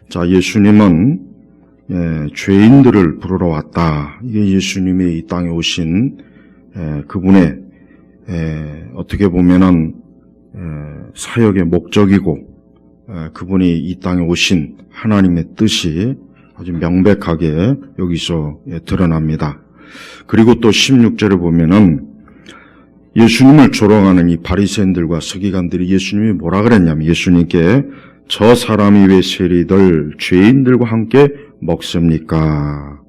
자, 예수님은 죄인들을 부르러 왔다. 이게 예수님이 이 땅에 오신 그분의 어떻게 보면은 사역의 목적이고 그분이 이 땅에 오신 하나님의 뜻이 아주 명백하게 여기서 드러납니다. 그리고 또 16절에 보면은 예수님을 조롱하는 이 바리새인들과 서기관들이 예수님이 뭐라 그랬냐면 예수님께 저 사람이 왜 세리들 죄인들과 함께 먹습니까?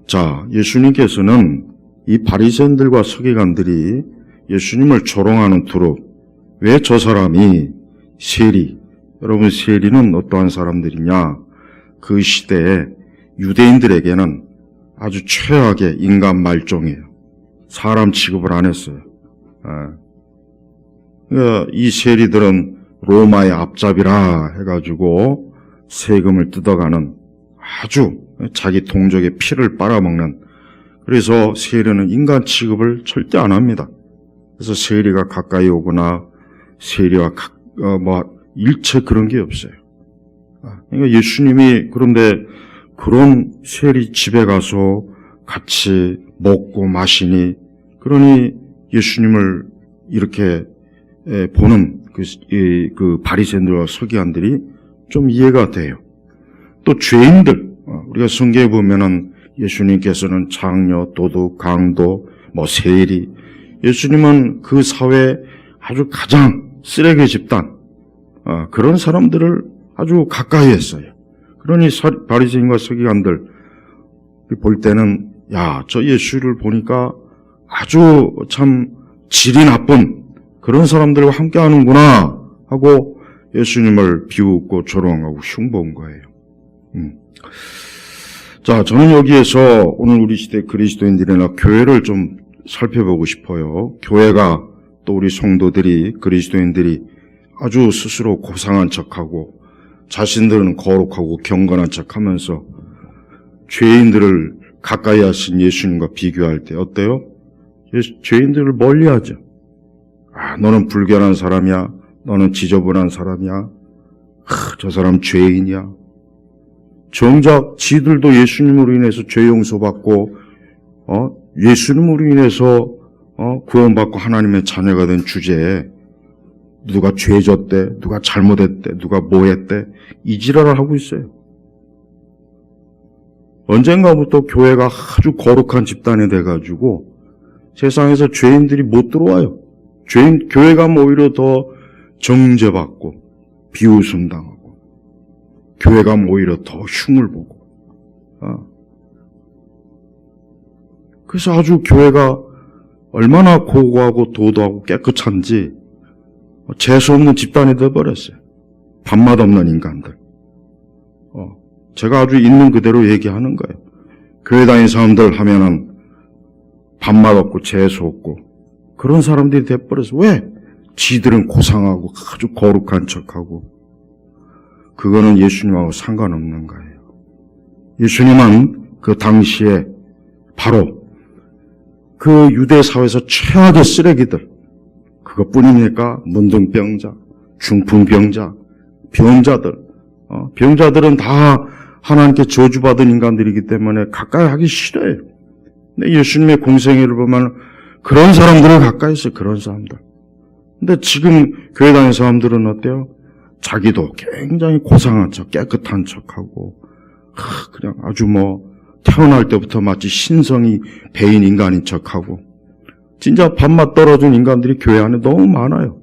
자, 예수님께서는 이 바리새인들과 서기관들이 예수님을 조롱하는 투로 왜 저 사람이 세리, 여러분 세리는 어떠한 사람들이냐? 그 시대에 유대인들에게는 아주 최악의 인간 말종이에요. 사람 취급을 안 했어요. 그러니까 이 세리들은 로마의 앞잡이라 해가지고 세금을 뜯어가는 아주 자기 동족의 피를 빨아먹는, 그래서 세리는 인간 취급을 절대 안 합니다. 그래서 세리가 가까이 오거나 세리와 일체 그런 게 없어요. 그러니까 예수님이 그런데 그런 세리 집에 가서 같이 먹고 마시니, 그러니 예수님을 이렇게 보는 그 바리새인들과 서기관들이 좀 이해가 돼요. 또 죄인들, 우리가 성경에 보면은 예수님께서는 장녀, 도둑, 강도, 세리, 예수님은 그 사회 아주 가장 쓰레기 집단, 그런 사람들을 아주 가까이 했어요. 그러니 바리새인과 서기관들 볼 때는 저 예수를 보니까 아주 참 질이 나쁜 그런 사람들과 함께 하는구나 하고 예수님을 비웃고 조롱하고 흉보은 거예요. 자, 저는 여기에서 오늘 우리 시대 그리스도인들이나 교회를 좀 살펴보고 싶어요. 교회가 또 우리 성도들이, 그리스도인들이 아주 스스로 고상한 척하고 자신들은 거룩하고 경건한 척하면서 죄인들을 가까이 하신 예수님과 비교할 때 어때요? 죄인들을 멀리하죠. 너는 불결한 사람이야. 너는 지저분한 사람이야. 저 사람 죄인이야. 정작 지들도 예수님으로 인해서 죄 용서받고 예수님으로 인해서 구원받고 하나님의 자녀가 된 주제에 누가 죄졌대, 누가 잘못했대, 누가 뭐했대, 이 지랄을 하고 있어요. 언젠가부터 교회가 아주 거룩한 집단이 돼가지고 세상에서 죄인들이 못 들어와요. 교회 가면 오히려 더 정죄받고 비웃음 당하고, 교회 가면 오히려 더 흉을 보고. 그래서 아주 교회가 얼마나 고고하고 도도하고 깨끗한지 재수 없는 집단이 되어버렸어요. 밥맛 없는 인간들. 제가 아주 있는 그대로 얘기하는 거예요. 교회 다니는 사람들 하면은 밥맛 없고 재수 없고 그런 사람들이 돼버려서, 왜? 지들은 고상하고 아주 거룩한 척하고. 그거는 예수님하고 상관없는 거예요. 예수님은 그 당시에 바로 그 유대 사회에서 최악의 쓰레기들, 그것뿐입니까? 문둥병자, 중풍병자, 병자들. 병자들은 다 하나님께 저주받은 인간들이기 때문에 가까이 하기 싫어요. 근데 예수님의 공생애를 보면 그런 사람들을 가까이 했어요. 그런 사람들. 근데 지금 교회 다니는 사람들은 어때요? 자기도 굉장히 고상한 척, 깨끗한 척하고, 그냥 아주 태어날 때부터 마치 신성이 배인 인간인 척하고, 진짜 밥맛 떨어진 인간들이 교회 안에 너무 많아요.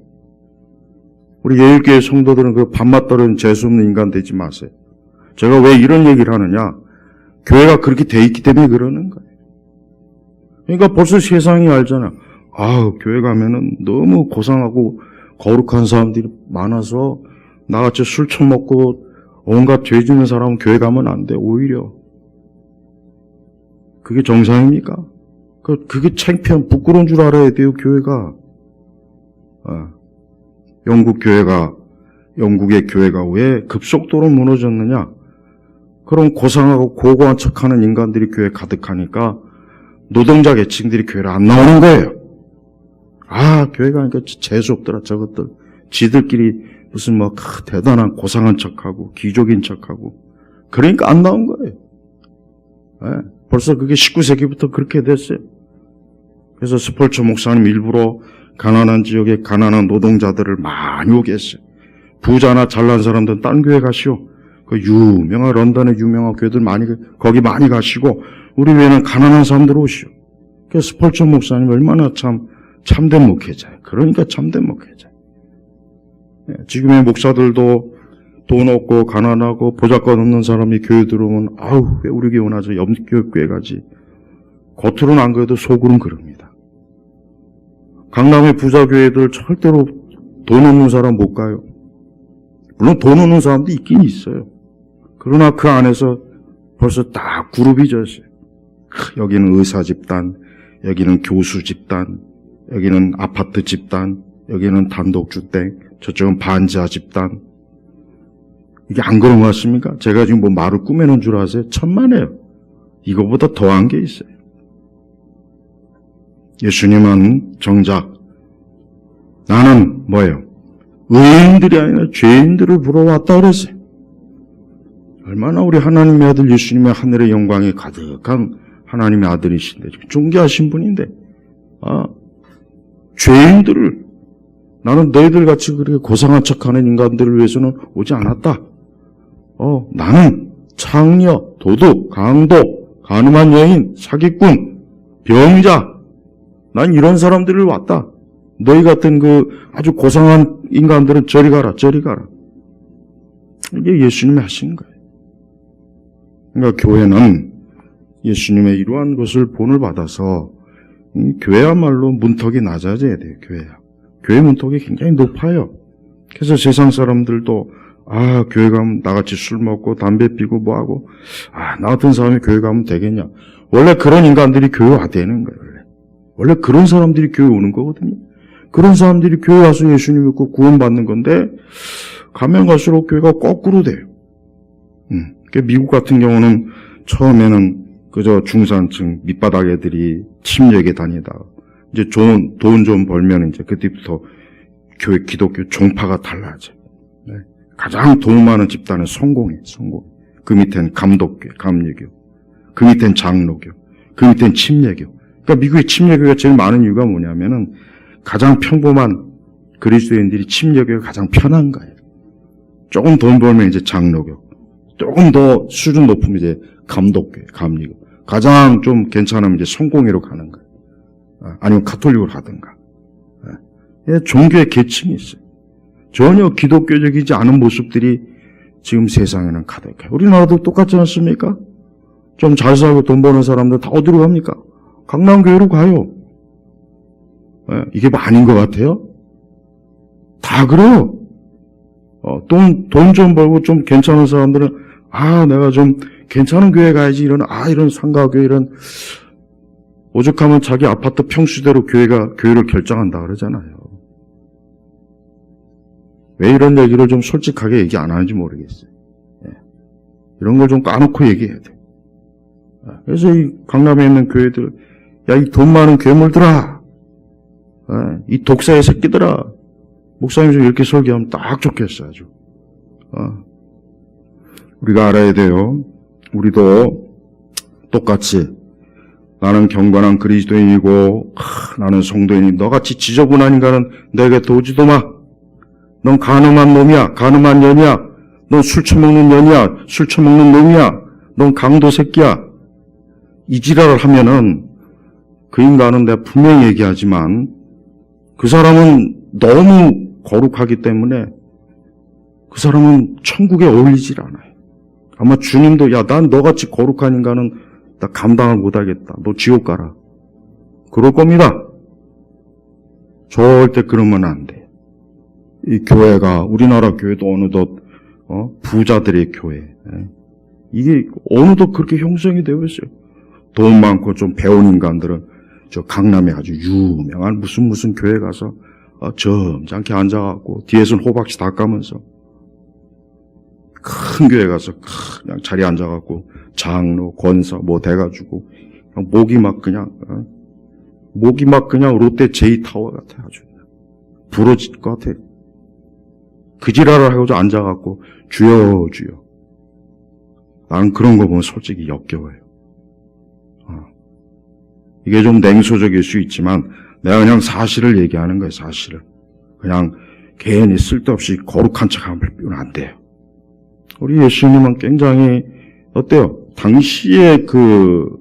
우리 예일교회 성도들은 그 밥맛 떨어진 재수없는 인간 되지 마세요. 제가 왜 이런 얘기를 하느냐? 교회가 그렇게 돼 있기 때문에 그러는 거예요. 그러니까 벌써 세상이 알잖아. 교회 가면은 너무 고상하고 거룩한 사람들이 많아서 나같이 술 처먹고 온갖 죄 짓는 사람은 교회 가면 안 돼. 오히려. 그게 정상입니까? 그게 창피한, 부끄러운 줄 알아야 돼요, 교회가. 영국의 교회가 왜 급속도로 무너졌느냐? 그런 고상하고 고고한 척하는 인간들이 교회에 가득하니까 노동자 계층들이 교회를 안 나오는 거예요. 교회 가니까 재수 없더라, 저것들. 지들끼리 무슨 뭐 대단한 고상한 척하고 귀족인 척하고 그러니까 안 나온 거예요. 네, 벌써 그게 19세기부터 그렇게 됐어요. 그래서 스폴처 목사님 일부러 가난한 지역에 가난한 노동자들을 많이 오게 했어요. 부자나 잘난 사람들은 딴 교회 가시오. 그 유명한 런던의 유명한 교회들 거기 많이 가시고 우리 교회는 가난한 사람들 오시오. 그래서 스폴처 목사님 얼마나 참된 목회자예요. 그러니까 참된 목회자. 지금의 목사들도 돈 없고 가난하고 보잘것 없는 사람이 교회 들어오면 아우 왜 우리 교회 나서 염교회 가지. 겉으로는 안 그래도 속으로는 그럽니다. 강남의 부자 교회들 절대로 돈 없는 사람 못 가요. 물론 돈 없는 사람도 있긴 있어요. 그러나 그 안에서 벌써 다 그룹이 졌어요. 여기는 의사 집단, 여기는 교수 집단, 여기는 아파트 집단, 여기는 단독주택, 저쪽은 반지하 집단. 이게 안 그런 것 같습니까? 제가 지금 뭐 말을 꾸며놓은 줄 아세요? 천만에요. 이거보다 더한 게 있어요. 예수님은 정작 나는 뭐예요? 의인들이 아니라 죄인들을 보러 왔다 그랬어요. 얼마나 우리 하나님의 아들 예수님의 하늘의 영광이 가득한 하나님의 아들이신데 존귀하신 분인데 죄인들을 나는 너희들 같이 그렇게 고상한 척하는 인간들을 위해서는 오지 않았다. 나는 창녀, 도둑, 강도, 간음한 여인, 사기꾼, 병자 난 이런 사람들을 왔다. 너희 같은 그 아주 고상한 인간들은 저리 가라, 저리 가라. 이게 예수님이 하신 거예요. 그러니까 교회는 예수님의 이러한 것을 본을 받아서 교회야말로 문턱이 낮아져야 돼요. 교회 문턱이 굉장히 높아요. 그래서 세상 사람들도 교회 가면 나같이 술 먹고 담배 피고 뭐하고 나 같은 사람이 교회 가면 되겠냐. 원래 그런 인간들이 교회 와되는 거예요. 원래 그런 사람들이 교회 오는 거거든요. 그런 사람들이 교회 와서 예수님 믿고 구원받는 건데 가면 갈수록 교회가 거꾸로 돼요. 미국 같은 경우는 처음에는 그저 중산층 밑바닥 애들이 침례에 다니다가 이제 돈 좀 벌면 이제 그때부터 교회 기독교 종파가 달라져요. 네. 가장 돈 많은 집단은 성공. 그 밑엔 감독교, 감리교, 그 밑엔 장로교, 그 밑엔 침례교. 그러니까 미국의 침례교가 제일 많은 이유가 뭐냐면은 가장 평범한 그리스도인들이 침례교가 가장 편한 거예요. 조금 돈 벌면 이제 장로교, 조금 더 수준 높으면 이제 감독교, 감리교, 가장 좀 괜찮으면 이제 성공회로 가는 거예요. 아니면 가톨릭으로 가든가. 종교의 계층이 있어요. 전혀 기독교적이지 않은 모습들이 지금 세상에는 가득해요. 우리나라도 똑같지 않습니까? 좀 잘 살고 돈 버는 사람들 다 어디로 갑니까? 강남교회로 가요. 이게 뭐 아닌 것 같아요? 다 그래요. 돈 좀 벌고 좀 괜찮은 사람들은 내가 좀 괜찮은 교회 가야지 이런 상가교회 이런 오죽하면 자기 아파트 평수대로 교회를 결정한다 그러잖아요. 왜 이런 얘기를 좀 솔직하게 얘기 안 하는지 모르겠어요. 이런 걸 좀 까놓고 얘기해야 돼. 그래서 이 강남에 있는 교회들, 이 돈 많은 괴물들아, 이 독사의 새끼들아, 목사님 좀 이렇게 설교하면 딱 좋겠어 아주. 우리가 알아야 돼요. 우리도 똑같이 나는 경건한 그리스도인이고 나는 성도인이 너같이 지저분한 인간은 내게 오지도 마. 넌 간음한 놈이야. 간음한 년이야. 넌 술 처먹는 년이야. 술 처먹는 놈이야. 넌 강도 새끼야. 이 지랄을 하면은 그 인간은 내가 분명히 얘기하지만 그 사람은 너무 거룩하기 때문에 그 사람은 천국에 어울리질 않아요. 아마 주님도 난 너같이 거룩한 인간은 나 감당을 못하겠다. 너 지옥 가라. 그럴 겁니다. 절대 그러면 안 돼. 이 교회가 우리나라 교회도 어느덧 부자들의 교회. 이게 어느덧 그렇게 형성이 되고 있어요. 돈 많고 좀 배운 인간들은 저 강남에 아주 유명한 무슨 교회 가서 점잖게 앉아갖고 뒤에서는 호박씨 닦으면서 큰 교회 가서 그냥 자리에 앉아갖고 장로, 권사 뭐 돼가지고 목이 막 그냥 롯데 J타워 같아 아주 부러질 것 같아. 그 지랄을 하고도 앉아갖고 주여 주여. 나는 그런 거 보면 솔직히 역겨워요. 이게 좀 냉소적일 수 있지만 내가 그냥 사실을 얘기하는 거예요. 사실을. 그냥 괜히 쓸데없이 거룩한 척하면 안 돼요. 우리 예수님은 굉장히 어때요? 당시의 그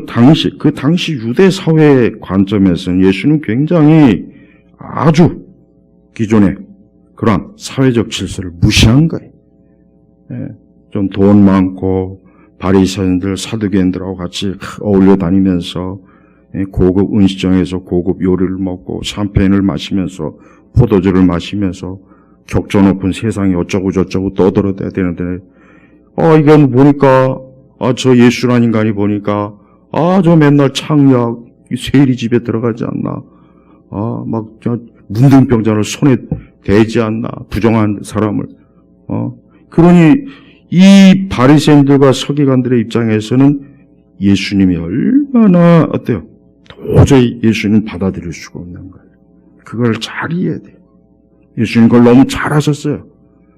당시 유대 사회 관점에서는 예수는 굉장히 아주 기존의 그런 사회적 질서를 무시한 거예요. 좀 돈 많고 바리새인들, 사두개인들하고 같이 어울려 다니면서 고급 음식점에서 고급 요리를 먹고 샴페인을 마시면서 포도주를 마시면서 격조 높은 세상이 어쩌고 저쩌고 떠들어대야 되는데 이건 보니까 저 예수란 인간이 보니까 저 맨날 창약 세리 집에 들어가지 않나 막 문둥병자를 손에 대지 않나 부정한 사람을 그러니 이 바리새인들과 서기관들의 입장에서는 예수님이 얼마나 어때요? 도저히 예수님 받아들일 수가 없는 거예요. 그걸 잘 이해해야 돼요. 예수님 그걸 너무 잘하셨어요.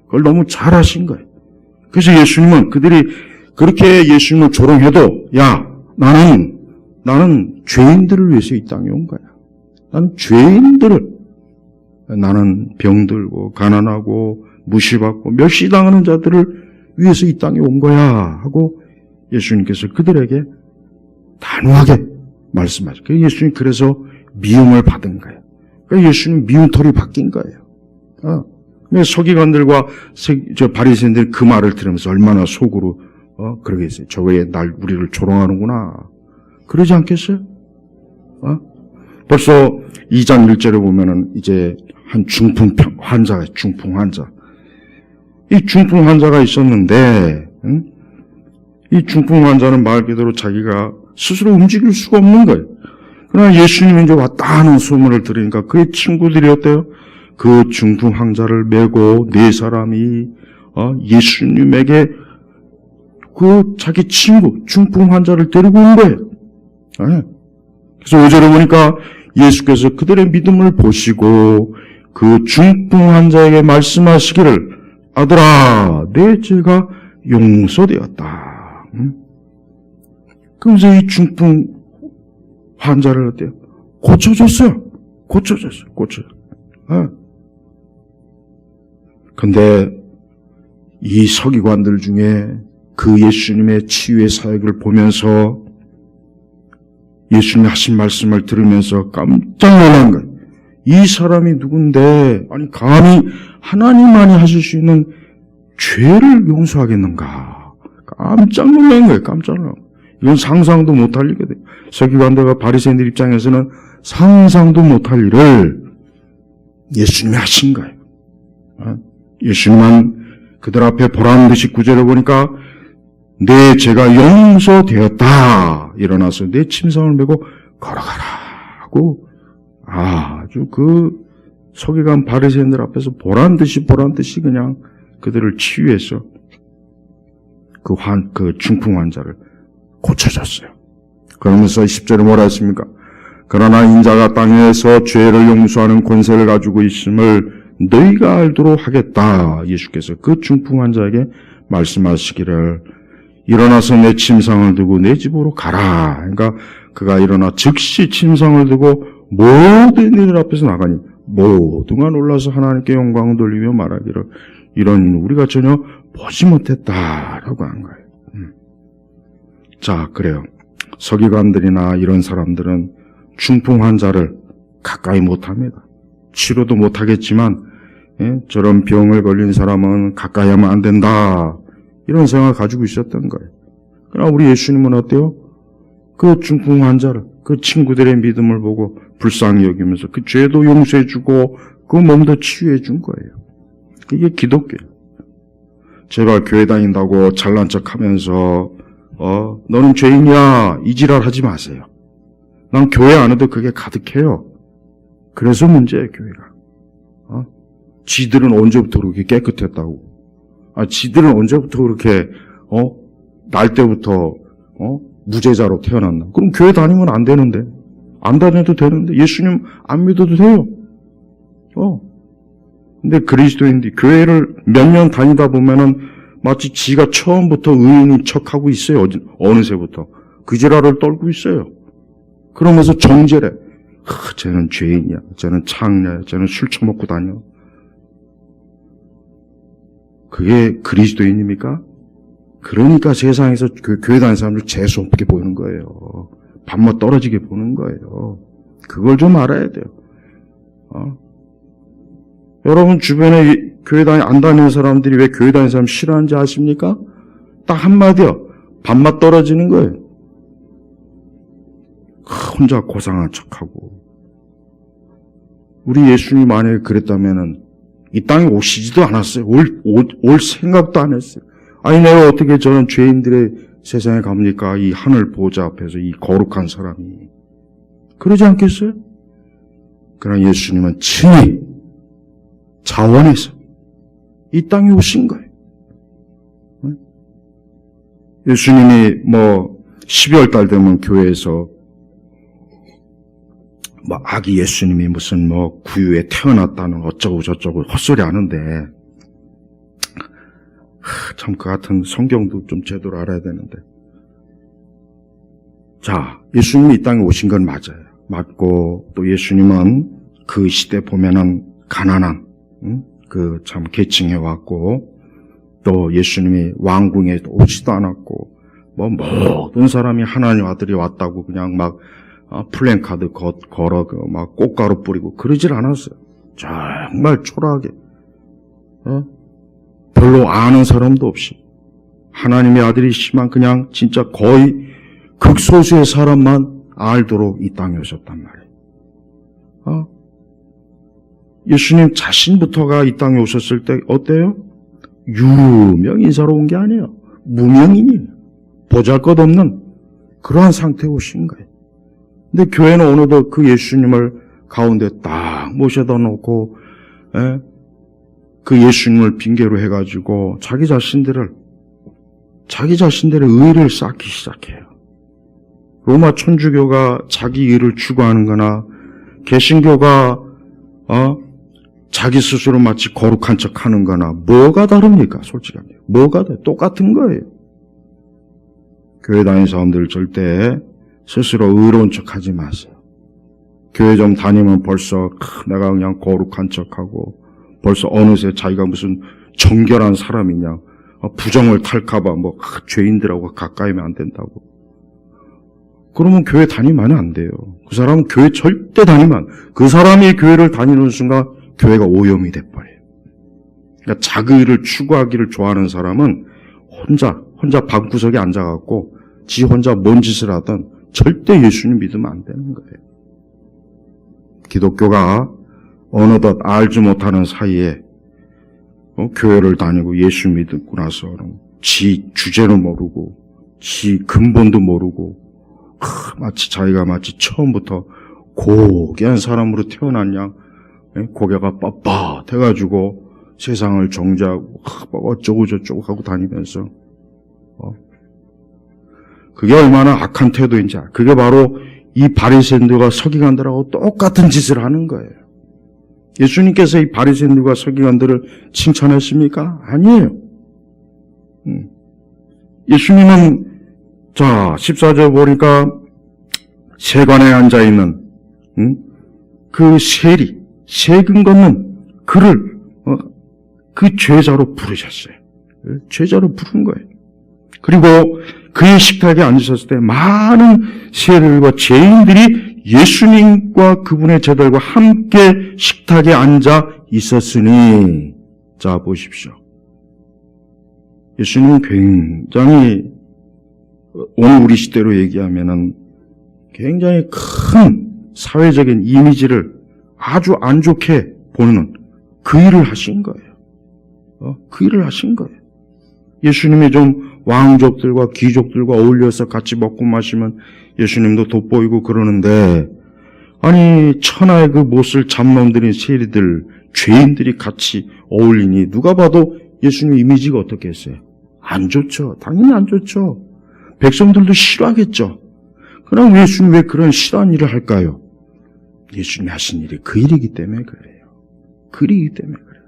그걸 너무 잘하신 거예요. 그래서 예수님은 그들이 그렇게 예수님을 조롱해도 야 나는 죄인들을 위해서 이 땅에 온 거야. 나는 죄인들을 나는 병들고 가난하고 무시받고 멸시당하는 자들을 위해서 이 땅에 온 거야 하고 예수님께서 그들에게 단호하게 말씀하셨어요. 예수님 그래서 미움을 받은 거예요. 그러니까 예수님 미움털이 바뀐 거예요. 서기관들과 바리새인들이 그 말을 들으면서 얼마나 속으로 그러겠어요. 저거에 우리를 조롱하는구나. 그러지 않겠어요? 벌써 2장 1절에 보면은 이제 한 중풍 환자. 이 중풍 환자가 있었는데, 이 중풍 환자는 말 그대로 자기가 스스로 움직일 수가 없는 거예요. 그러나 예수님이 이제 왔다 하는 소문을 들으니까 그의 친구들이 어때요? 그 중풍 환자를 메고 네 사람이 예수님에게 그 자기 친구 중풍 환자를 데리고 온 거예요. 그래서 5절에 보니까 예수께서 그들의 믿음을 보시고 그 중풍 환자에게 말씀하시기를 아들아 내 죄가 용서되었다. 그러면서 이 중풍 환자를 어때요? 고쳐줬어요. 근데 이 서기관들 중에 그 예수님의 치유의 사역을 보면서 예수님이 하신 말씀을 들으면서 깜짝 놀란 거예요. 이 사람이 누군데 아니 감히 하나님만이 하실 수 있는 죄를 용서하겠는가. 깜짝 놀란 거예요. 깜짝 놀란 거예요. 이건 상상도 못할 일이거든요. 서기관들과 바리새인들 입장에서는 상상도 못할 일을 예수님이 하신 거예요. 예수님은 그들 앞에 보란듯이 구절을 보니까 내 죄가 용서되었다. 일어나서 내 침상을 메고 걸어가라 하고 아주 그 서기관 바리새인들 앞에서 보란듯이 그냥 그들을 치유해서 그 중풍 환자를 고쳐줬어요. 그러면서 10절에 뭐라 했습니까? 그러나 인자가 땅에서 죄를 용서하는 권세를 가지고 있음을 너희가 알도록 하겠다. 예수께서 그 중풍 환자에게 말씀하시기를 일어나서 내 침상을 들고 내 집으로 가라. 그러니까 그가 일어나 즉시 침상을 들고 모든 이들 앞에서 나가니 모두가 놀라서 하나님께 영광을 돌리며 말하기를 이런 우리가 전혀 보지 못했다라고 한 거예요. 자, 그래요. 서기관들이나 이런 사람들은 중풍 환자를 가까이 못합니다. 치료도 못하겠지만 저런 병을 걸린 사람은 가까이 하면 안 된다. 이런 생각을 가지고 있었던 거예요. 그러나 우리 예수님은 어때요? 그 중풍 환자를 그 친구들의 믿음을 보고 불쌍히 여기면서 그 죄도 용서해주고 그 몸도 치유해준 거예요. 이게 기독교예요. 제발 교회 다닌다고 잘난 척하면서 너는 죄인이야 이 지랄 하지 마세요. 난 교회 안 해도 그게 가득해요. 그래서 문제예요 교회가. 지들은 언제부터 그렇게 깨끗했다고? 지들은 언제부터 그렇게 날 때부터 무죄자로 태어났나? 그럼 교회 다니면 안 되는데, 안 다녀도 되는데, 예수님 안 믿어도 돼요. 근데 그리스도인들이 교회를 몇 년 다니다 보면은 마치 지가 처음부터 의인인 척하고 있어요. 어느새부터. 그 지랄을 떨고 있어요. 그러면서 정죄래. 쟤는 죄인이야. 쟤는 창녀야. 쟤는 술 처먹고 다녀. 그게 그리스도인입니까? 그러니까 세상에서 교회 다니는 사람들 재수없게 보이는 거예요. 밥맛 떨어지게 보는 거예요. 그걸 좀 알아야 돼요. 여러분 주변에 교회 안 다니는 사람들이 왜 교회 다니는 사람 싫어하는지 아십니까? 딱 한마디요. 밥맛 떨어지는 거예요. 혼자 고상한 척하고. 우리 예수님 만약에 그랬다면은 이 땅에 오시지도 않았어요. 올 생각도 안 했어요. 아니 내가 어떻게 저런 죄인들의 세상에 갑니까? 이 하늘 보좌 앞에서 이 거룩한 사람이. 그러지 않겠어요? 그러나 예수님은 친히 자원해서 이 땅에 오신 거예요. 예수님이 12월 달 되면 교회에서 아기 예수님이 무슨 구유에 태어났다는 어쩌고 저쩌고 헛소리 하는데 참 그 같은 성경도 좀 제대로 알아야 되는데. 자, 예수님이 이 땅에 오신 건 맞아요. 맞고 또 예수님은 그 시대 보면은 가난한 그 참 계층에 왔고 또 예수님이 왕궁에 오지도 않았고 모든 사람이 하나님 아들이 왔다고 그냥 막 플랜카드 걸어 막 꽃가루 뿌리고 그러질 않았어요. 정말 초라하게 별로 아는 사람도 없이 하나님의 아들이시지만 그냥 진짜 거의 극소수의 사람만 알도록 이 땅에 오셨단 말이에요. 예수님 자신부터가 이 땅에 오셨을 때 어때요? 유명 인사로 온 게 아니에요. 무명인이에요. 보잘것없는 그러한 상태에 오신 거예요. 근데 교회는 어느덧 그 예수님을 가운데 딱 모셔다 놓고 그 예수님을 핑계로 해가지고 자기 자신들의 의를 쌓기 시작해요. 로마 천주교가 자기 의를 추구하는 거나 개신교가 자기 스스로 마치 거룩한 척 하는 거나 뭐가 다릅니까? 솔직하게. 뭐가 돼? 똑같은 거예요. 교회 다니는 사람들 절대 스스로 의로운 척 하지 마세요. 교회 좀 다니면 벌써 내가 그냥 거룩한 척하고 벌써 어느새 자기가 무슨 정결한 사람이냐 부정을 탈까봐 죄인들하고 가까이면 안 된다고. 그러면 교회 다니면 안 돼요. 그 사람은 교회 절대 다니면 안 돼요. 그 사람이 교회를 다니는 순간 교회가 오염이 돼버려요. 그러니까 자기를 추구하기를 좋아하는 사람은 혼자 방구석에 앉아갖고 지 혼자 뭔 짓을 하든 절대 예수님 믿으면 안 되는 거예요. 기독교가 어느덧 알지 못하는 사이에 교회를 다니고 예수 믿고 나서는 지 주제를 모르고 지 근본도 모르고 자기가 마치 처음부터 고귀한 사람으로 태어났냐 고개가 뻣뻣해가지고 세상을 정죄하고 어쩌고 저쩌고 하고 다니면서 그게 얼마나 악한 태도인지 그게 바로 이 바리새인들과 서기관들하고 똑같은 짓을 하는 거예요. 예수님께서 이 바리새인들과 서기관들을 칭찬했습니까? 아니에요. 예수님은 14절 보니까 세관에 앉아있는 그 세금 걷는 그를 그 죄자로 부르셨어요. 죄자로 부른 거예요. 그리고 그의 식탁에 앉으셨을 때 많은 세리들과 죄인들이 예수님과 그분의 제자들과 함께 식탁에 앉아 있었으니 자 보십시오. 예수님은 굉장히 오늘 우리 시대로 얘기하면은 굉장히 큰 사회적인 이미지를 아주 안 좋게 보는 그 일을 하신 거예요. 그 일을 하신 거예요. 예수님이 좀 왕족들과 귀족들과 어울려서 같이 먹고 마시면 예수님도 돋보이고 그러는데 아니 천하의 그 못을 잡놈들인 세리들 죄인들이 같이 어울리니 누가 봐도 예수님 이미지가 어떻게 했어요? 안 좋죠. 당연히 안 좋죠. 백성들도 싫어하겠죠. 그럼 예수님 왜 그런 싫어하는 일을 할까요? 예수님이 하신 일이 그 일이기 때문에 그래요. 그 일이기 때문에 그래요.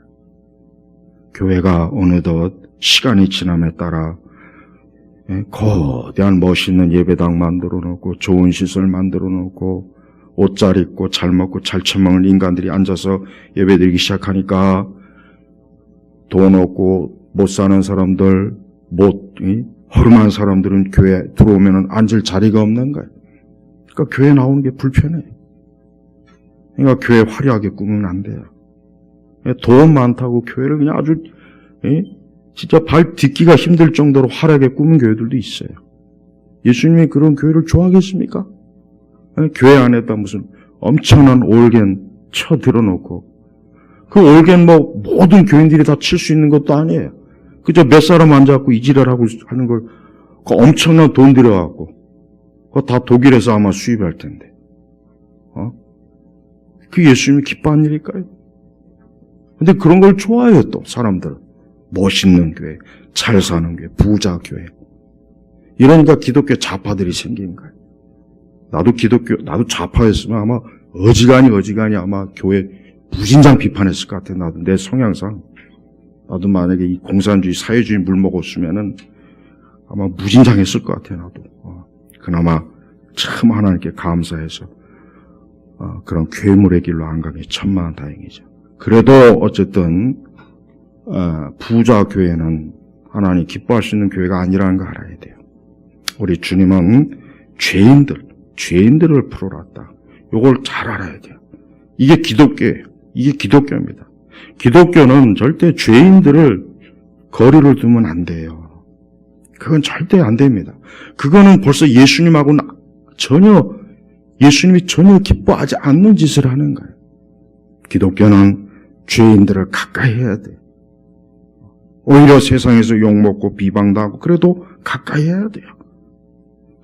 교회가 어느덧 시간이 지남에 따라 거대한 멋있는 예배당 만들어 놓고 좋은 시설 만들어 놓고 옷 잘 입고 잘 먹고 잘 처먹는 인간들이 앉아서 예배드리기 시작하니까 돈 없고 못 사는 사람들, 허름한 사람들은 교회 들어오면 앉을 자리가 없는 거예요. 그러니까 교회 나오는 게 불편해. 그러니까 교회 화려하게 꾸미면 안 돼요. 돈 많다고 교회를 그냥 아주 진짜 발 딛기가 힘들 정도로 화려하게 꾸민 교회들도 있어요. 예수님이 그런 교회를 좋아하겠습니까? 교회 안에다 무슨 엄청난 organ 쳐 들어놓고 그 organ 모든 교인들이 다 칠 수 있는 것도 아니에요. 그저 몇 사람 앉아갖고 이지랄하고 하는 걸 그 엄청난 돈 들여갖고 그거 다 독일에서 아마 수입할 텐데 그 예수님이 기뻐한 일일까요? 근데 그런 걸 좋아해요. 또 사람들은 멋있는 교회, 잘 사는 교회, 부자 교회. 이러니까 기독교 좌파들이 생긴 거예요. 나도 좌파였으면 아마 어지간히 아마 교회 무진장 비판했을 것 같아. 나도 내 성향상. 나도 만약에 이 공산주의, 사회주의 물 먹었으면은 아마 무진장했을 것 같아, 나도. 그나마 참 하나님께 감사해서 그런 괴물의 길로 안 가니 천만 다행이죠. 그래도 어쨌든 부자 교회는 하나님 기뻐할 수 있는 교회가 아니라는 거 알아야 돼요. 우리 주님은 죄인들을 풀어놨다. 이걸 잘 알아야 돼요. 이게 기독교예요. 이게 기독교입니다. 기독교는 절대 죄인들을 거리를 두면 안 돼요. 그건 절대 안 됩니다. 그거는 벌써 예수님하고는 예수님이 전혀 기뻐하지 않는 짓을 하는 거예요. 기독교는 죄인들을 가까이 해야 돼요. 오히려 세상에서 욕먹고 비방당하고 그래도 가까이 해야 돼요.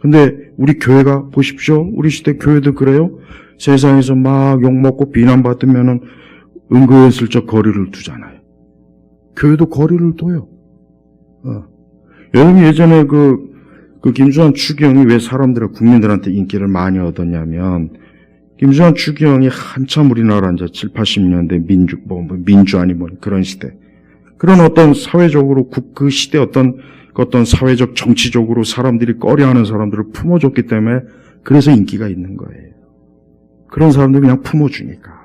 근데 우리 교회가 보십시오. 우리 시대 교회도 그래요. 세상에서 막 욕먹고 비난받으면은 은근슬쩍 거리를 두잖아요. 교회도 거리를 둬요. 여러분 예전에 그 김수환 추기경이 왜 국민들한테 인기를 많이 얻었냐면 김수환 추기경이 한참 우리나라 이제 7, 80년대 민주안이 그런 시대. 그런 어떤 사회적으로 그 시대 어떤 사회적 정치적으로 사람들이 꺼려하는 사람들을 품어줬기 때문에 그래서 인기가 있는 거예요. 그런 사람들 그냥 품어주니까.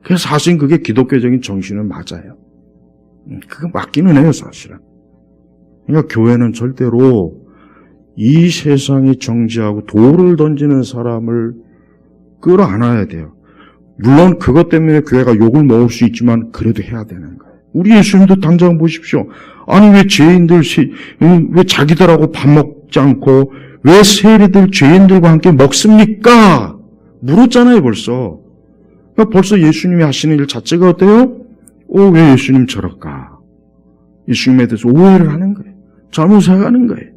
그래서 사실 그게 기독교적인 정신은 맞아요. 그거 맞기는 해요, 사실은. 그러니까 교회는 절대로 이 세상이 정지하고 돌을 던지는 사람을 끌어안아야 돼요. 물론 그것 때문에 교회가 욕을 먹을 수 있지만 그래도 해야 되는 거예요. 우리 예수님도 당장 보십시오. 아니 왜 왜 자기들하고 밥 먹지 않고 왜 세리들 죄인들과 함께 먹습니까? 물었잖아요 벌써. 그러니까 벌써 예수님이 하시는 일 자체가 어때요? 왜 예수님 저럴까? 예수님에 대해서 오해를 하는 거예요. 잘못 생각하는 거예요.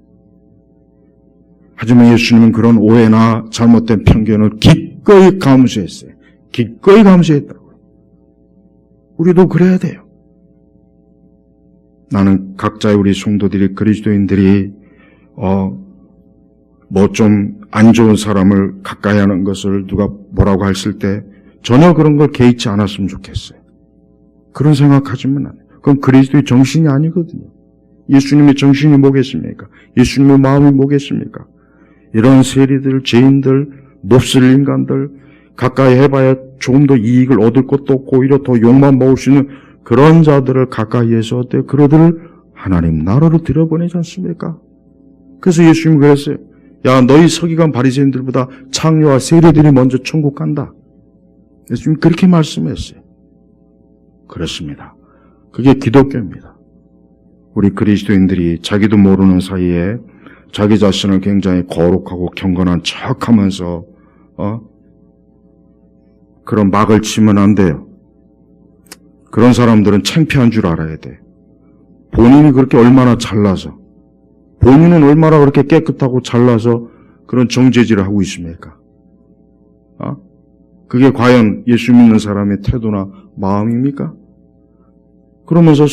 하지만 예수님은 그런 오해나 잘못된 편견을 기꺼이 감수했어요. 기꺼이 감수했다고요. 우리도 그래야 돼요. 나는 각자의 우리 성도들이 그리스도인들이 좀 안 좋은 사람을 가까이 하는 것을 누가 뭐라고 했을 때 전혀 그런 걸 개의치 않았으면 좋겠어요. 그런 생각하지만 안 돼요. 그건 그리스도의 정신이 아니거든요. 예수님의 정신이 뭐겠습니까? 예수님의 마음이 뭐겠습니까? 이런 세리들, 죄인들, 몹쓸 인간들 가까이 해봐야 조금 더 이익을 얻을 것도 없고 오히려 더 욕만 먹을 수 있는 그런 자들을 가까이 해서 어때요? 그러들을 하나님 나라로 들여보내지 않습니까? 그래서 예수님이 그랬어요. 야, 너희 서기관 바리새인들보다 창녀와 세리들이 먼저 천국 간다. 예수님이 그렇게 말씀했어요. 그렇습니다. 그게 기독교입니다. 우리 그리스도인들이 자기도 모르는 사이에 자기 자신을 굉장히 거룩하고 경건한 척하면서 그런 막을 치면 안 돼요. 그런 사람들은 창피한 줄 알아야 돼. 본인이 그렇게 얼마나 잘나서 본인은 얼마나 그렇게 깨끗하고 잘나서 그런 정죄질을 하고 있습니까? 그게 과연 예수 믿는 사람의 태도나 마음입니까? 그러면서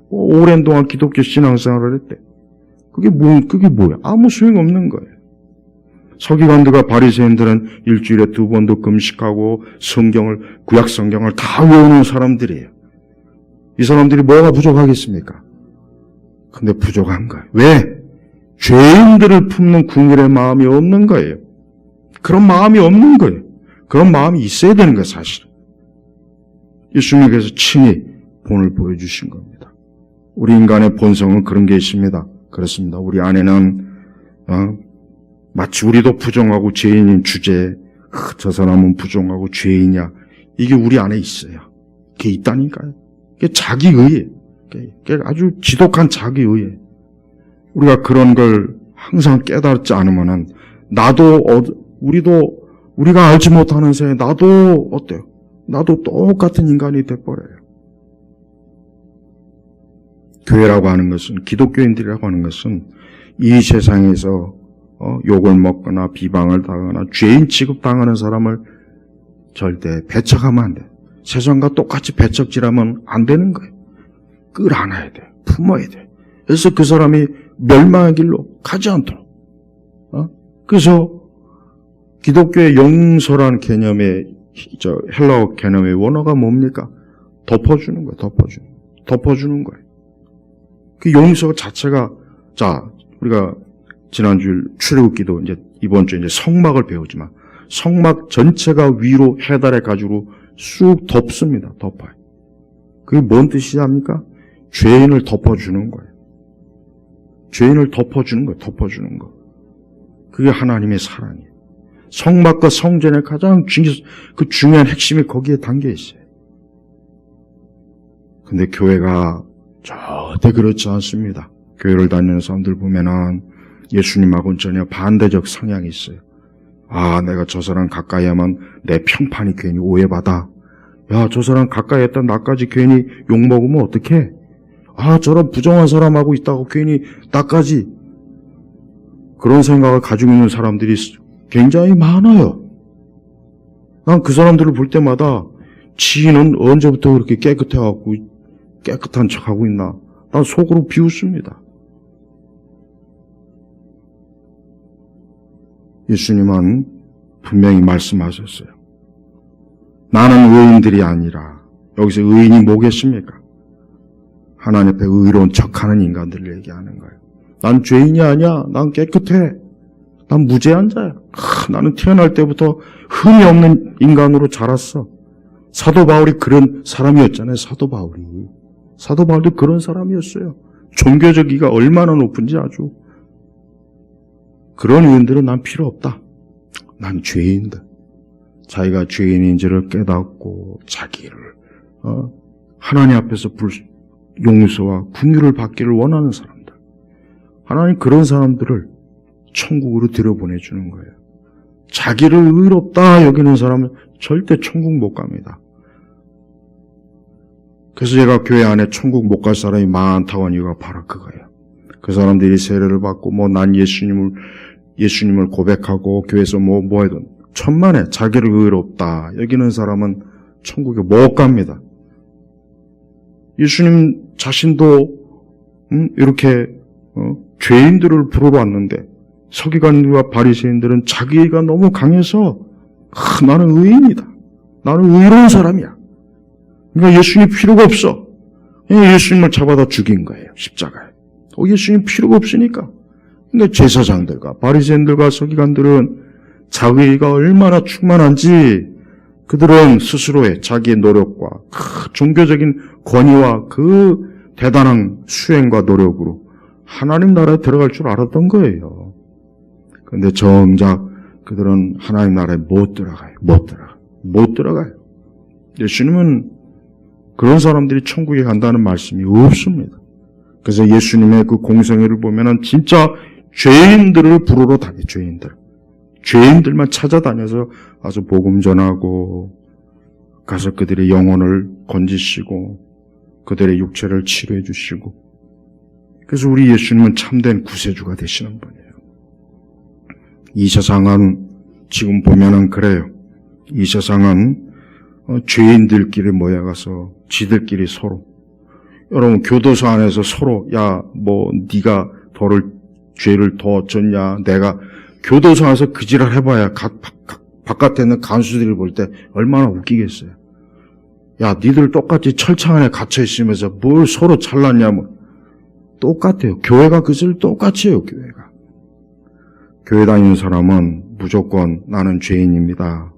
오랜 동안 기독교 신앙생활을 했대. 그게 뭐야? 아무 소용없는 거예요. 서기관들과 바리새인들은 일주일에 2번도 금식하고 구약 성경을 다 외우는 사람들이에요. 이 사람들이 뭐가 부족하겠습니까? 근데 부족한 거예요. 왜? 죄인들을 품는 궁일의 마음이 없는 거예요. 그런 마음이 없는 거예요. 그런 마음이 있어야 되는 거예요, 사실은. 예수님께서 친히 본을 보여주신 겁니다. 우리 인간의 본성은 그런 게 있습니다. 그렇습니다. 우리 안에는 마치 우리도 부정하고 죄인인 주제에 저 사람은 부정하고 죄인이야. 이게 우리 안에 있어요. 그게 있다니까요. 그게 자기의예요. 그게 아주 지독한 자기의예요. 우리가 그런 걸 항상 깨닫지 않으면은 우리가 알지 못하는 새에 나도 어때요? 나도 똑같은 인간이 돼버려요. 교회라고 하는 것은, 기독교인들이라고 하는 것은 이 세상에서 욕을 먹거나 비방을 당하거나 죄인 취급당하는 사람을 절대 배척하면 안 돼요. 세상과 똑같이 배척질하면 안 되는 거예요. 끌어안아야 돼요. 품어야 돼요. 그래서 그 사람이 멸망의 길로 가지 않도록. 그래서 기독교의 용서라는 개념의 헬라어 개념의 원어가 뭡니까? 덮어주는 거예요. 덮어주는 거예요. 그 용서 자체가, 우리가 지난주 출애굽기도 이번 주에 성막을 배우지만 성막 전체가 위로 해달의 가지로 쑥 덮습니다. 덮어요. 그게 뭔 뜻이지 합니까? 죄인을 덮어주는 거예요. 죄인을 덮어주는 거예요. 덮어주는 거. 그게 하나님의 사랑이에요. 성막과 성전의 가장 중요한 핵심이 거기에 담겨 있어요. 근데 교회가 절대 그렇지 않습니다. 교회를 다니는 사람들 보면은 예수님하고는 전혀 반대적 성향이 있어요. 내가 저 사람 가까이 하면 내 평판이 괜히 오해받아. 저 사람 가까이 했다 나까지 괜히 욕먹으면 어떡해? 저런 부정한 사람하고 있다고 괜히 나까지. 그런 생각을 가지고 있는 사람들이 굉장히 많아요. 난 그 사람들을 볼 때마다 지인은 언제부터 그렇게 깨끗해갖고 깨끗한 척하고 있나? 난 속으로 비웃습니다. 예수님은 분명히 말씀하셨어요. 나는 의인들이 아니라, 여기서 의인이 뭐겠습니까? 하나님 앞에 의로운 척하는 인간들을 얘기하는 거예요. 난 죄인이 아니야. 난 깨끗해. 난 무죄한 자야. 나는 태어날 때부터 흠이 없는 인간으로 자랐어. 사도 바울이 그런 사람이었잖아요. 사도 바울도 그런 사람이었어요. 종교적 이가 얼마나 높은지 아주. 그런 의인들은 난 필요 없다. 난 죄인들. 자기가 죄인인지를 깨닫고 자기를 하나님 앞에서 용서와 긍휼을 받기를 원하는 사람들. 하나님 그런 사람들을 천국으로 들여보내주는 거예요. 자기를 의롭다 여기는 사람은 절대 천국 못 갑니다. 그래서 제가 교회 안에 천국 못 갈 사람이 많다고 하는 이유가 바로 그거예요. 그 사람들이 세례를 받고 난 예수님을 고백하고 교회에서 뭐 해도 천만에 자기를 의롭다 여기는 사람은 천국에 못 갑니다. 예수님 자신도 이렇게 죄인들을 부르러 왔는데 서기관들과 바리새인들은 자기가 너무 강해서 나는 의인이다. 나는 의로운 사람이야. 그러니까 예수님 필요가 없어. 예수님을 잡아다 죽인 거예요. 십자가에. 예수님 필요가 없으니까. 근데 제사장들과 바리새인들과 서기관들은 자기가 얼마나 충만한지 그들은 스스로의 자기의 노력과 그 종교적인 권위와 그 대단한 수행과 노력으로 하나님 나라에 들어갈 줄 알았던 거예요. 그런데 정작 그들은 하나님 나라에 못 들어가요. 예수님은 그런 사람들이 천국에 간다는 말씀이 없습니다. 그래서 예수님의 그 공생애를 보면은 진짜 죄인들을 부르러 다녀요. 죄인들만 찾아다녀서 아주 복음 전하고 가서 그들의 영혼을 건지시고 그들의 육체를 치료해 주시고 그래서 우리 예수님은 참된 구세주가 되시는 분이에요. 이 세상은 지금 보면은 그래요. 이 세상은 죄인들끼리 모여가서 지들끼리 서로 여러분 교도소 안에서 서로 네가 죄를 더 어쩌냐 내가 교도소 안에서 그 지랄 해봐야 바깥에 있는 간수들이 볼 때 얼마나 웃기겠어요. 야, 니들 똑같이 철창 안에 갇혀 있으면서 뭘 서로 잘났냐면 똑같아요. 교회가 그질 똑같이 해요, 교회가. 교회 다니는 사람은 무조건 나는 죄인입니다.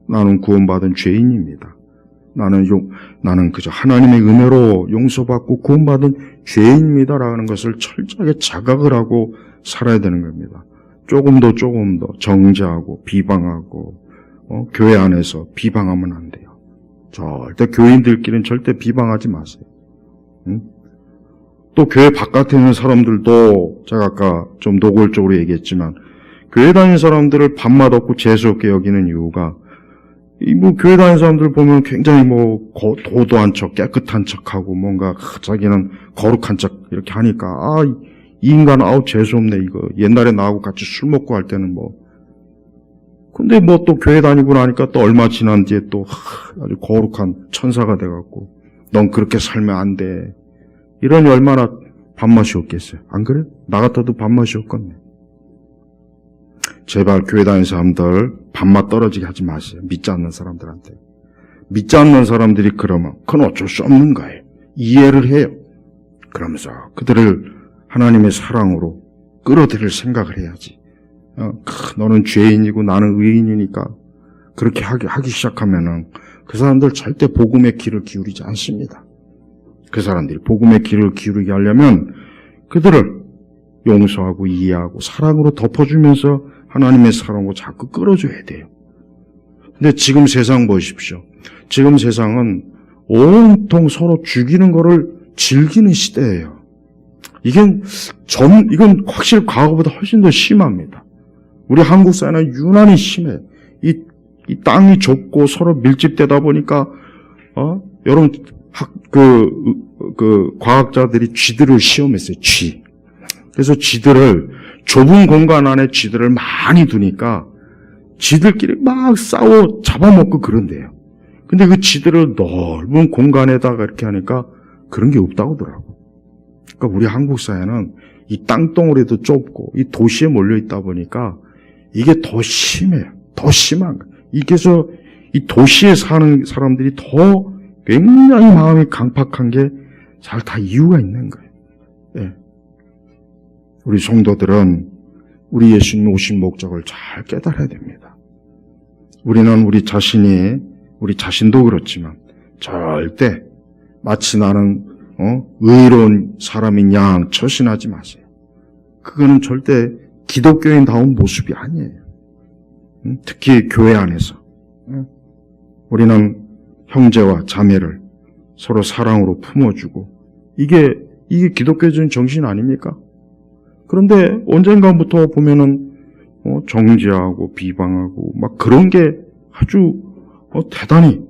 나는 구원받은 죄인입니다. 나는 그저 하나님의 은혜로 용서받고 구원받은 죄인입니다라는 것을 철저하게 자각을 하고 살아야 되는 겁니다. 조금 더 정죄하고 비방하고 교회 안에서 비방하면 안 돼요. 절대 교인들끼리는 절대 비방하지 마세요. 응? 또 교회 바깥에 있는 사람들도 제가 아까 좀 노골적으로 얘기했지만 교회 다니는 사람들을 밥맛 없고 재수없게 여기는 이유가 교회 다니는 사람들 보면 굉장히 도도한 척, 깨끗한 척하고 뭔가 자기는 거룩한 척 이렇게 하니까 이 인간 재수없네 이거. 옛날에 나하고 같이 술 먹고 할 때는 근데 또 교회 다니고 나니까 또 얼마 지난 뒤에 또 아주 거룩한 천사가 돼갖고 넌 그렇게 살면 안 돼. 이러니 얼마나 밥맛이 없겠어요. 안 그래? 나 같아도 밥맛이 없겠네. 제발 교회 다니는 사람들 밥맛 떨어지게 하지 마세요. 믿지 않는 사람들한테. 믿지 않는 사람들이 그러면 그건 어쩔 수 없는 거예요. 이해를 해요. 그러면서 그들을 하나님의 사랑으로 끌어들일 생각을 해야지. 너는 죄인이고 나는 의인이니까 그렇게 하기 시작하면은 그 사람들 절대 복음의 귀를 기울이지 않습니다. 그 사람들이 복음의 귀를 기울이게 하려면 그들을 용서하고 이해하고 사랑으로 덮어주면서 하나님의 사랑으로 자꾸 끌어줘야 돼요. 근데 지금 세상 보십시오. 지금 세상은 온통 서로 죽이는 거를 즐기는 시대예요. 이건 확실히 과거보다 훨씬 더 심합니다. 우리 한국 사회는 유난히 심해요. 이 땅이 좁고 서로 밀집되다 보니까, 여러분, 과학자들이 쥐들을 시험했어요, 쥐. 그래서 좁은 공간 안에 쥐들을 많이 두니까 쥐들끼리 막 싸워 잡아먹고 그런대요. 근데 그 쥐들을 넓은 공간에다가 이렇게 하니까 그런 게 없다고 하더라고. 그러니까 우리 한국 사회는 이 땅덩어리도 좁고 이 도시에 몰려 있다 보니까 이게 더 심해요. 더 심한 거예요. 그래서 이 도시에 사는 사람들이 더 굉장히 마음이 강팍한 게 잘 다 이유가 있는 거예요. 예. 우리 성도들은 우리 예수님 오신 목적을 잘 깨달아야 됩니다. 우리는 우리 자신도 그렇지만 절대 마치 나는 의로운 사람인 양 처신하지 마세요. 그거는 절대 기독교인다운 모습이 아니에요. 특히 교회 안에서 우리는 형제와 자매를 서로 사랑으로 품어주고 이게 기독교적인 정신 아닙니까? 그런데 언젠가부터 보면은 정죄하고 비방하고 막 그런 게 아주 대단히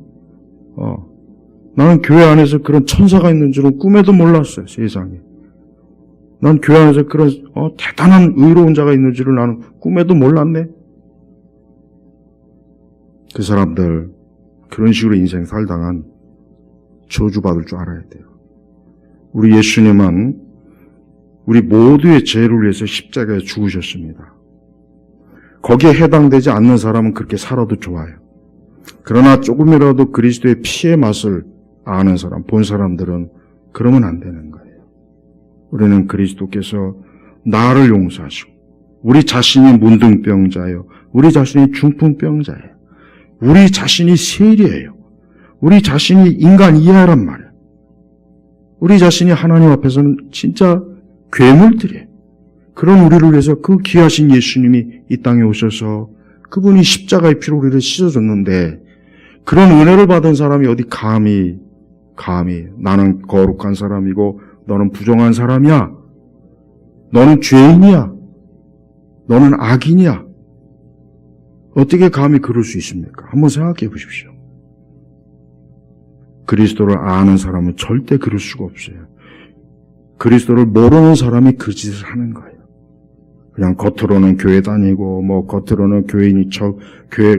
나는 교회 안에서 그런 천사가 있는 줄은 꿈에도 몰랐어요. 세상에. 난 교회 안에서 그런 대단한 의로운 자가 있는 줄을 나는 꿈에도 몰랐네. 그 사람들 그런 식으로 인생 살다간 저주받을 줄 알아야 돼요. 우리 예수님은 우리 모두의 죄를 위해서 십자가에 죽으셨습니다. 거기에 해당되지 않는 사람은 그렇게 살아도 좋아요. 그러나 조금이라도 그리스도의 피의 맛을 아는 사람, 본 사람들은 그러면 안 되는 거예요. 우리는 그리스도께서 나를 용서하시고 우리 자신이 문둥병자예요. 우리 자신이 중풍병자예요. 우리 자신이 세리예요. 우리 자신이 인간 이하란 말이에요. 우리 자신이 하나님 앞에서는 진짜 괴물들이에요. 그런 우리를 위해서 그 귀하신 예수님이 이 땅에 오셔서 그분이 십자가의 피로 우리를 씻어줬는데 그런 은혜를 받은 사람이 어디 감히 나는 거룩한 사람이고 너는 부정한 사람이야. 너는 죄인이야. 너는 악인이야. 어떻게 감히 그럴 수 있습니까? 한번 생각해 보십시오. 그리스도를 아는 사람은 절대 그럴 수가 없어요. 그리스도를 모르는 사람이 그 짓을 하는 거예요. 그냥 겉으로는 교회 다니고 겉으로는 교인이 교회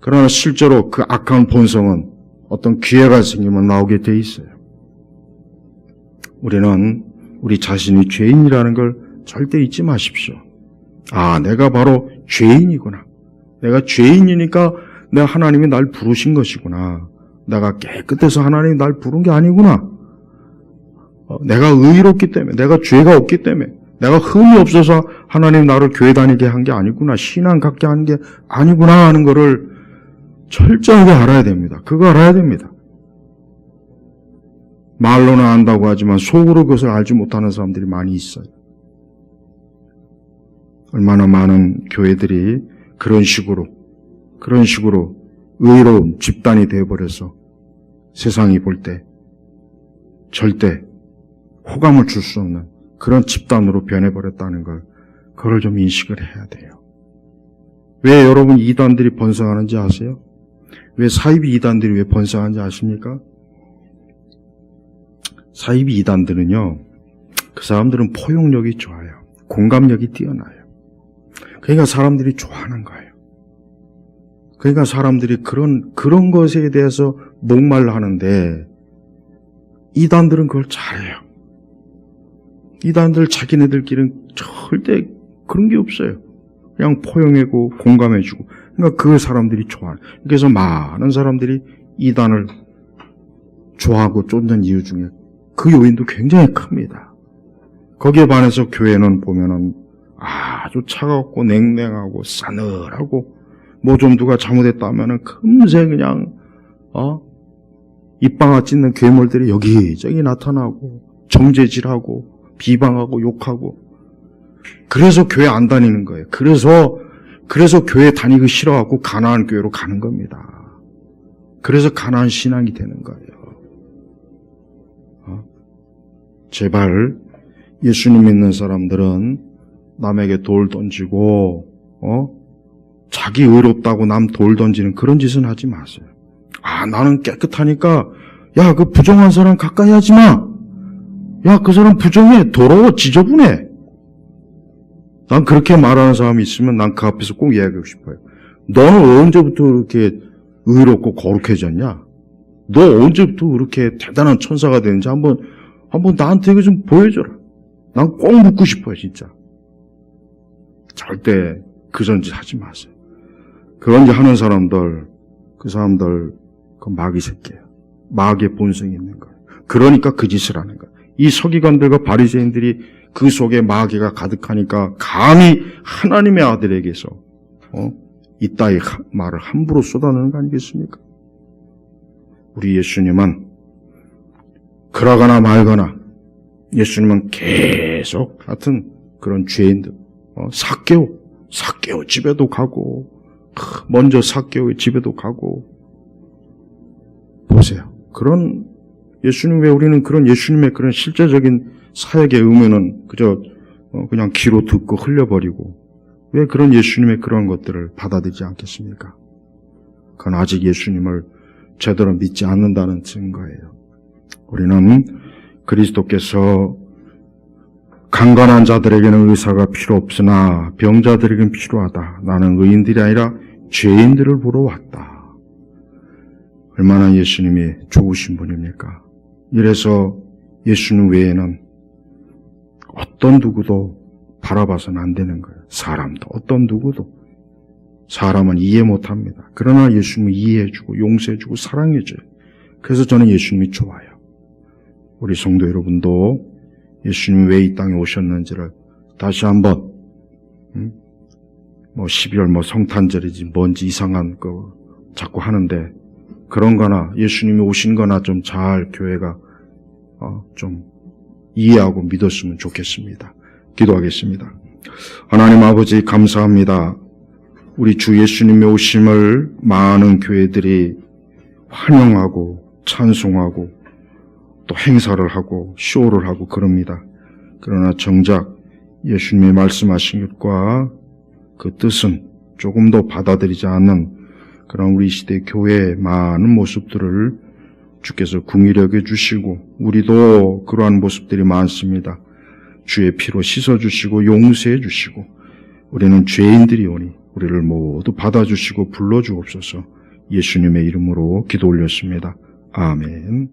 그러나 실제로 그 악한 본성은 어떤 기회가 생기면 나오게 돼 있어요. 우리는 우리 자신이 죄인이라는 걸 절대 잊지 마십시오. 내가 바로 죄인이구나. 내가 죄인이니까 하나님이 날 부르신 것이구나. 내가 깨끗해서 하나님이 날 부른 게 아니구나. 내가 의롭기 때문에, 내가 죄가 없기 때문에, 내가 흠이 없어서 하나님 나를 교회 다니게 한 게 아니구나. 신앙 갖게 한 게 아니구나 하는 거를 철저하게 알아야 됩니다. 그거 알아야 됩니다. 말로는 안다고 하지만 속으로 그것을 알지 못하는 사람들이 많이 있어요. 얼마나 많은 교회들이 그런 식으로 의로운 집단이 되어버려서 세상이 볼 때 절대 호감을 줄 수 없는 그런 집단으로 변해버렸다는 걸, 그걸 좀 인식을 해야 돼요. 왜 여러분 이단들이 번성하는지 아세요? 왜 사이비 이단들이 왜 번성하는지 아십니까? 사이비 이단들은요, 그 사람들은 포용력이 좋아요. 공감력이 뛰어나요. 그러니까 사람들이 좋아하는 거예요. 그러니까 사람들이 그런 것에 대해서 목말라 하는데, 이단들은 그걸 잘해요. 이단들 자기네들끼리는 절대 그런 게 없어요. 그냥 포용하고 공감해주고. 그러니까 그 사람들이 좋아해요. 그래서 많은 사람들이 이단을 좋아하고 쫓는 이유 중에 그 요인도 굉장히 큽니다. 거기에 반해서 교회는 보면은 아주 차갑고 냉랭하고 싸늘하고, 뭐 좀 누가 잘못했다 하면은 금세 그냥 입방아 찢는 괴물들이 여기저기 나타나고 정죄질하고 비방하고 욕하고. 그래서 교회 안 다니는 거예요. 그래서 교회 다니기 싫어하고 가나안 교회로 가는 겁니다. 그래서 가나안 신앙이 되는 거예요. 제발 예수님 믿는 사람들은 남에게 돌 던지고 자기 의롭다고 남 돌 던지는 그런 짓은 하지 마세요. 나는 깨끗하니까 야, 그 부정한 사람 가까이 하지 마. 야, 그 사람 부정해. 더러워. 지저분해. 난 그렇게 말하는 사람이 있으면 난 그 앞에서 꼭 이야기하고 싶어요. 너는 언제부터 그렇게 의롭고 거룩해졌냐? 너 언제부터 그렇게 대단한 천사가 되는지 한번 나한테 이거 좀 보여줘라. 난 꼭 묻고 싶어요, 진짜. 절대 그런 짓 하지 마세요. 그런 짓 하는 사람들, 그 사람들, 그 마귀 새끼예요. 마귀의 본성이 있는 거예요. 그러니까 그 짓을 하는 거예요. 이 서기관들과 바리새인들이 그 속에 마귀가 가득하니까 감히 하나님의 아들에게서 이따위 말을 함부로 쏟아내는 거 아니겠습니까? 우리 예수님은 그러거나 말거나 예수님은 계속 하여튼 그런 죄인들, 삭개오 집에도 가고, 먼저 삭개오의 집에도 가고. 보세요. 그런 예수님, 왜 우리는 그런 예수님의 그런 실제적인 사역의 의무는 그저 그냥 귀로 듣고 흘려버리고, 왜 그런 예수님의 그런 것들을 받아들이지 않겠습니까? 그건 아직 예수님을 제대로 믿지 않는다는 증거예요. 우리는 그리스도께서 강건한 자들에게는 의사가 필요 없으나 병자들에게는 필요하다. 나는 의인들이 아니라 죄인들을 보러 왔다. 얼마나 예수님이 좋으신 분입니까? 이래서 예수님 외에는 어떤 누구도 바라봐서는 안 되는 거예요. 사람도, 어떤 누구도. 사람은 이해 못합니다. 그러나 예수님은 이해해주고 용서해주고 사랑해줘요. 그래서 저는 예수님이 좋아요. 우리 성도 여러분도 예수님이 왜 이 땅에 오셨는지를 다시 한번 12월 성탄절이지 뭔지 이상한 거 자꾸 하는데, 그런 거나 예수님이 오신 거나 좀 잘 교회가 좀 이해하고 믿었으면 좋겠습니다. 기도하겠습니다. 하나님 아버지, 감사합니다. 우리 주 예수님의 오심을 많은 교회들이 환영하고 찬송하고 또 행사를 하고 쇼를 하고 그럽니다. 그러나 정작 예수님이 말씀하신 것과 그 뜻은 조금도 받아들이지 않는 그런 우리 시대 교회의 많은 모습들을 주께서 긍휼히 여겨주시고, 우리도 그러한 모습들이 많습니다. 주의 피로 씻어주시고 용서해 주시고, 우리는 죄인들이오니 우리를 모두 받아주시고 불러주옵소서. 예수님의 이름으로 기도 올렸습니다. 아멘.